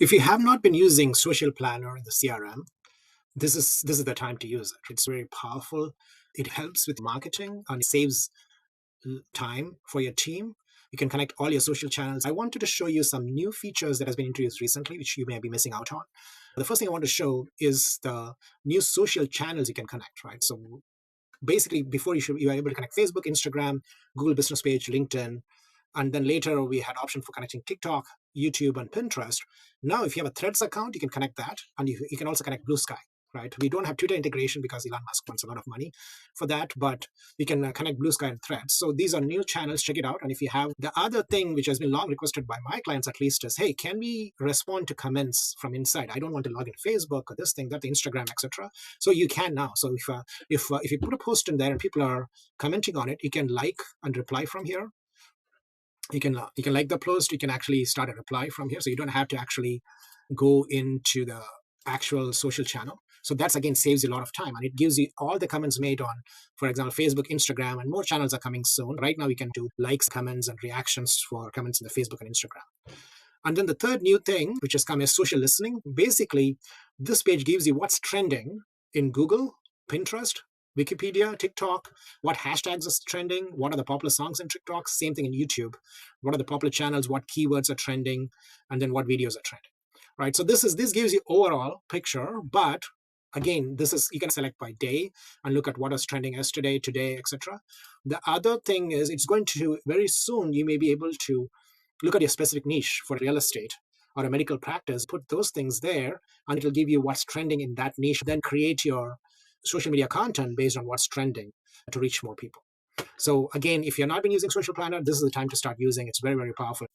If you have not been using Social Planner in the CRM, this is the time to use it. It's very powerful. It helps with marketing and saves time for your team. You can connect all your social channels. I wanted to show you some new features that has been introduced recently, which you may be missing out on. The first thing I want to show is the new social channels you can connect, right? So basically, before you are able to connect Facebook, Instagram, Google Business Page, LinkedIn, and then later we had option for connecting TikTok, YouTube, and Pinterest. Now, if you have a Threads account, you can connect that, and you can also connect Bluesky. Right? We don't have Twitter integration because Elon Musk wants a lot of money for that, but we can connect Bluesky and Threads. So these are new channels. Check it out. And if you have the other thing, which has been long requested by my clients at least, is hey, can we respond to comments from inside? I don't want to log in Facebook or this thing, that, Instagram, etc. So you can now. So if you put a post in there and people are commenting on it, you can like and reply from here. You can like the post. You can actually start a reply from here. So you don't have to actually go into the actual social channel. So that's again saves you a lot of time, and it gives you all the comments made on, for example, Facebook, Instagram, and more channels are coming soon. Right now, we can do likes, comments, and reactions for comments in the Facebook and Instagram. And then the third new thing, which has come, is social listening. Basically, this page gives you what's trending in Google, Pinterest, Wikipedia, TikTok, what hashtags are trending, what are the popular songs in TikTok, same thing in YouTube, what are the popular channels, what keywords are trending, and then what videos are trending. Right, so this gives you overall picture, but again, this is, you can select by day and look at what was trending yesterday, today, etc. The other thing is, it's going to very soon you may be able to look at your specific niche for real estate or a medical practice, put those things there, and it'll give you what's trending in that niche. Then create your social media content based on what's trending to reach more people. So again, if you're not been using Social Planner, this is the time to start using. It's very, very powerful.